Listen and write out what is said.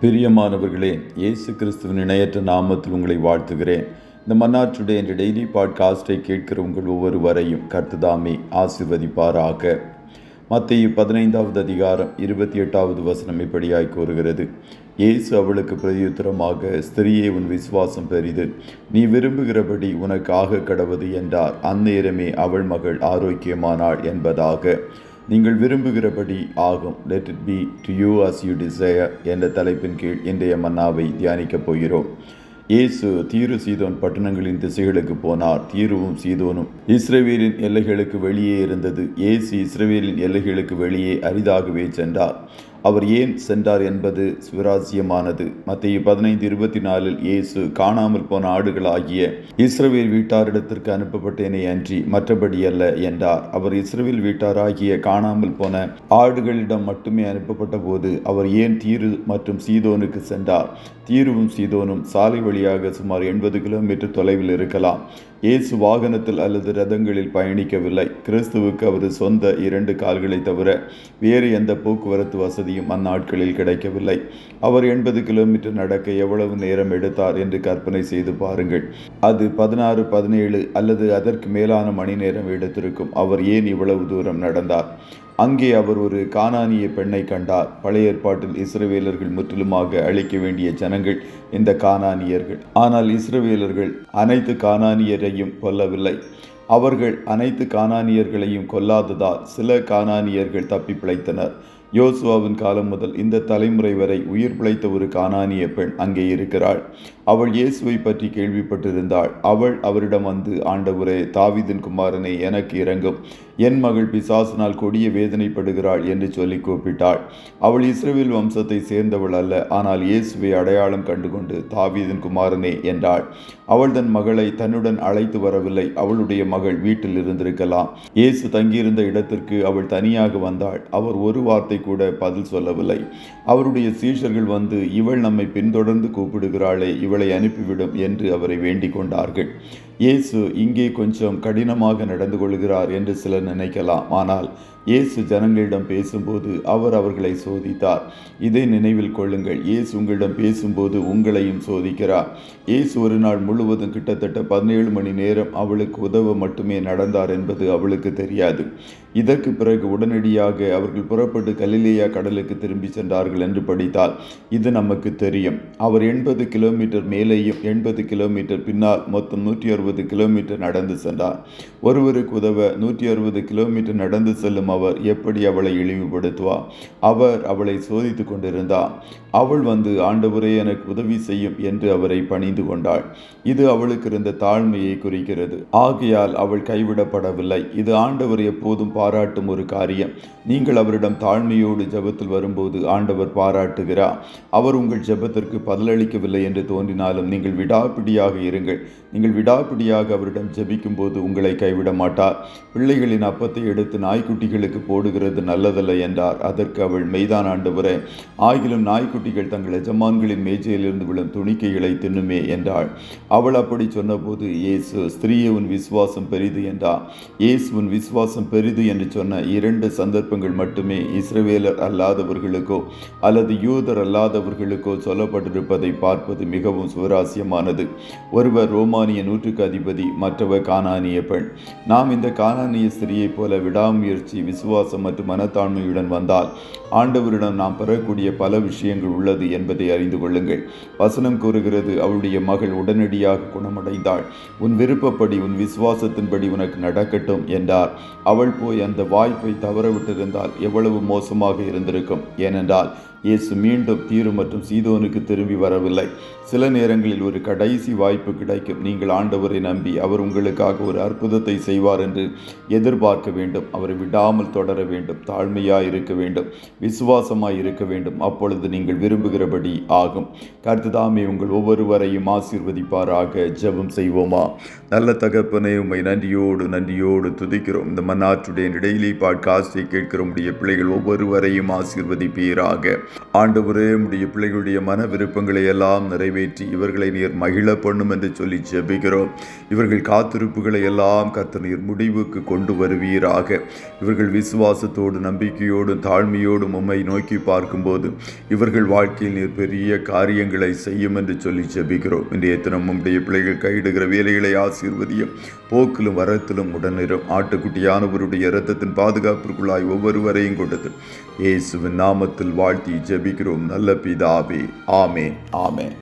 பிரியமானவர்களே, இயேசு கிறிஸ்துவின் இணையற்ற நாமத்தில் உங்களை வாழ்த்துகிறேன். இந்த மன்னாற்றுடைய என்ற டெய்லி பாட்காஸ்டை கேட்கிற உங்கள் ஒவ்வொருவரையும் கர்த்ததாமே ஆசீர்வதிப்பாராக. மத்தேயு 15வது அதிகாரம் 28வது வசனம் இப்படியாய் கூறுகிறது: இயேசு அவளுக்கு பிரதியுத்தரமாக, ஸ்திரியே, உன் விசுவாசம் பெரிது, நீ விரும்புகிறபடி உனக்கு ஆக கடவது என்றார். அந்நேரமே அவள் மகள் ஆரோக்கியமானாள் என்பதாக. நீங்கள் விரும்புகிறபடி ஆகும். Let it be to you as you desire என்ற தலைப்பின் கீழ் இன்றைய மன்னாவை தியானிக்கப் போகிறோம். இயேசு தீரு சீதோன் பட்டணங்களின் திசைகளுக்கு போனார். தீருவும் சீதோனும் இஸ்ரவேலின் எல்லைகளுக்கு வெளியே இருந்தது. இயேசு இஸ்ரவேலின் எல்லைகளுக்கு வெளியே அரிதாகவே சென்றார். அவர் ஏன் சென்றார் என்பது சுவாரஸ்யமானது. மத்தேயு 15:24 இயேசு, காணாமல் போன ஆடுகளாகிய இஸ்ரவேல் வீட்டாரிடத்திற்கு அனுப்பப்பட்டேனே அன்றி மற்றபடி அல்ல என்றார். அவர் இஸ்ரவேல் வீட்டாராகிய காணாமல் போன ஆடுகளிடம் மட்டுமே அனுப்பப்பட்ட போது அவர் ஏன் தீரு மற்றும் சீதோனுக்கு சென்றார்? தீருவும் சீதோனும் சாலை வழியாக சுமார் 80 கிலோமீட்டர் தொலைவில் இருக்கலாம். இயேசு வாகனத்தில் அல்லது ரதங்களில் பயணிக்கவில்லை. கிறிஸ்துவுக்கு அவரது சொந்த 2 கால்களை தவிர வேறு எந்த போக்குவரத்து வசதியும் அந்நாட்களில் கிடைக்கவில்லை. அவர் 80 கிலோமீட்டர் நடக்க எவ்வளவு நேரம் எடுத்தார் என்று கற்பனை செய்து பாருங்கள். அது 16, 17 அல்லது அதற்கு மேலான மணி நேரம் எடுத்திருக்கும். அவர் ஏன் இவ்வளவு தூரம் நடந்தார்? அங்கே அவர் ஒரு கானானிய பெண்ணை கண்டார். பழைய ஏற்பாட்டில் இஸ்ரவேலர்கள் முற்றிலுமாக அழிக்க வேண்டிய ஜனங்கள் இந்த கானானியர்கள். ஆனால் இஸ்ரவேலர்கள் அனைத்து கானானியரையும் கொல்லவில்லை. அவர்கள் அனைத்து கானானியர்களையும் கொல்லாததால் சில கானானியர்கள் தப்பி பிழைத்தனர். யோசுவாவின் காலம் முதல் இந்த தலைமுறை வரை உயிர் பிழைத்த ஒரு கானானிய பெண் அங்கே இருக்கிறாள். அவள் இயேசுவை பற்றி கேள்விப்பட்டிருந்தாள். அவள் அவரிடம் வந்து, ஆண்டவரே, தாவீதின் குமாரனே, எனக்கு இரங்கும், என் மகள் பிசாசினால் கொடிய வேதனைப்படுகிறாள் என்று சொல்லி கூப்பிட்டாள். அவள் இஸ்ரவேல் வம்சத்தை சேர்ந்தவள் அல்ல. ஆனால் இயேசுவை அடையாளம் கண்டுகொண்டு, தாவீதின் குமாரனே என்றாள். அவள் தன் மகளை தன்னுடன் அழைத்து வரவில்லை. அவளுடைய மகள் வீட்டில் இருந்திருக்கலாம். இயேசு தங்கியிருந்த இடத்திற்கு அவள் தனியாக வந்தாள். அவர் ஒரு வார்த்தை கூட பதில் சொல்லவில்லை. அவருடைய சீஷர்கள் வந்து, இவள் நம்மை பின்தொடர்ந்து கூப்பிடுகிறாளே, இவளை அனுப்பிவிடும் என்று அவரை வேண்டிக் கொண்டார்கள். இயேசு இங்கே கொஞ்சம் கடினமாக நடந்து கொள்கிறார் என்று சிலர் நினைக்கலாம். ஆனால் இயேசு ஜனங்களிடம் பேசும்போது அவர் அவர்களை சோதித்தார். இதை நினைவில் கொள்ளுங்கள். இயேசு உங்களிடம் பேசும்போது உங்களையும் சோதிக்கிறார். இயேசு ஒரு நாள் முழுவதும் கிட்டத்தட்ட 17 மணி நேரம் அவளுக்கு உதவ மட்டுமே நடந்தார் என்பது அவளுக்கு தெரியாது. இதற்கு பிறகு உடனடியாக அவர்கள் புறப்பட்டு கலிலேயா கடலுக்கு திரும்பி சென்றார்கள் என்று படித்தால் இது நமக்கு தெரியும். அவர் 80 கிலோமீட்டர் மேலேயும் 80 கிலோமீட்டர் பின்னால் மொத்தம் 160 கிலோமீட்டர் நடந்து சென்றார். ஒருவருக்கு உதவ 160 கிலோமீட்டர் நடந்து செல்லும் அவர் எப்படி அவளை இழிவுபடுத்துவார்? அவர் அவளை சோதித்து கொண்டிருந்தார். அவள் வந்து, ஆண்டவரே, எனக்கு உதவி செய்யும் என்று அவரை பணிந்து கொண்டாள். இது அவளுக்கு இருந்த தாழ்மையை குறிக்கிறது. ஆகையால் அவள் கைவிடப்படவில்லை. இது ஆண்டவர் எப்போதும் பாராட்டும் ஒரு காரியம். நீங்கள் அவரிடம் தாழ்மையோடு ஜெபத்தில் வரும்போது ஆண்டவர் பாராட்டுகிறார். அவர் உங்கள் ஜெபத்திற்கு பதிலளிக்கவில்லை என்று தோன்றினாலும் நீங்கள் விடாப்பிடியாக இருங்கள். நீங்கள் விடாப்பிடியாக அவரிடம் ஜெபிக்கும் போது உங்களை கைவிட மாட்டார். பிள்ளைகளின் அப்பத்தை எடுத்து நாய்க்குட்டிகளுக்கு போடுகிறது நல்லதல்ல என்றார். அதற்கு அவள், மெய்தான் ஆண்டவரே, ஆகிலும் நாய்க்குட்டிகள் தங்கள் எஜமான்களின் மேஜையிலிருந்து விழும் துணிக்கைகளை தின்னுமே என்றாள். அவள் அப்படி சொன்னபோது இயேசு, ஸ்திரீயே, உன் விசுவாசம் பெரிது என்றார். இயேசு உன் விசுவாசம் பெரிது என்று சொன்ன 2 சந்தர்ப்பங்கள் மட்டுமே இஸ்ரவேலர் அல்லாதவர்களுக்கோ அல்லது யூதர் அல்லாதவர்களுக்கோ சொல்லப்பட்டிருப்பதை பார்ப்பது மிகவும் சுவாரஸ்யமானது. ஒருவர் ரோமானிய நூற்றுக்கு அதிபதி, மற்றவர் கானானிய பெண். நாம் இந்த கானானிய ஸ்திரியைப் போல விடாமுயற்சி, விசுவாசம் மற்றும் மனத்தாழ்மையுடன் வந்தால் ஆண்டவரிடம் நாம் பெறக்கூடிய பல விஷயங்கள் உள்ளது என்பதை அறிந்து கொள்ளுங்கள். வசனம் கூறுகிறது, அவளுடைய மகள் உடனடியாக குணமடைந்தாள். உன் விருப்பப்படி, உன் விசுவாசத்தின்படி உனக்கு நடக்கட்டும் என்றார். அவள் போய் அந்த வாய்ப்பை தவறவிட்டிருந்தால் எவ்வளவு மோசமாக இருந்திருக்கும். ஏனென்றால் இயேசு மீண்டும் தீரு மற்றும் சீதோனுக்கு திரும்பி வரவில்லை. சில நேரங்களில் ஒரு கடைசி வாய்ப்பு கிடைக்கும். நீங்கள் ஆண்டவரை நம்பி அவர் உங்களுக்காக ஒரு அற்புதத்தை செய்வார் என்று எதிர்பார்க்க வேண்டும். அவரை விடாமல் தொடர வேண்டும். தாழ்மையாய் இருக்க வேண்டும். விசுவாசமாய் இருக்க வேண்டும். அப்பொழுது நீங்கள் விரும்புகிறபடி ஆகும். கர்த்ததாமே உங்கள் ஒவ்வொருவரையும் ஆசீர்வதிப்பாராக. ஜெபம் செய்வோமா? நல்ல தகப்பனே, உம்மை நன்றியோடு துதிக்கிறோம். இந்த மன்னாற்றுடைய டெய்லி பாட்காஸ்டை கேட்கிற உடைய பிள்ளைகள் ஒவ்வொருவரையும் ஆசீர்வதிப்பீராக. ஆண்டவரே, உம்முடைய பிள்ளைகளுடைய மன விருப்பங்களை எல்லாம் நிறைவேற்றி இவர்களை நீர் மகிழ பண்ணும் என்று சொல்லி ஜெபிக்கிறோம். இவர்கள் காத்திருப்புகளை எல்லாம் கர்த்தர் நீர் முடிவுக்கு கொண்டு வருவீராக. இவர்கள் விசுவாசத்தோடு நம்பிக்கையோடும் தாழ்மையோடும் உம்மை நோக்கி பார்க்கும்போது இவர்கள் வாழ்க்கையில் நீர் பெரிய காரியங்களை செய்யும் என்று சொல்லி ஜெபிக்கிறோம். இன்றைய தினம் உம்முடைய பிள்ளைகள் கையிடுகிற வேலைகளை ஆசீர்வதியும், போக்கிலும் வரத்திலும் உடனிரும். ஆட்டுக்குட்டியானவருடைய இரத்தத்தின் பாதுகாப்பிற்குள்ளாய் ஒவ்வொருவரையும் கொடுத்து இயேசுவின் நாமத்தில் வாழ்த்தி ஜெபிக்கிறோம் நல்ல பிதாவே. ஆமென், ஆமென்.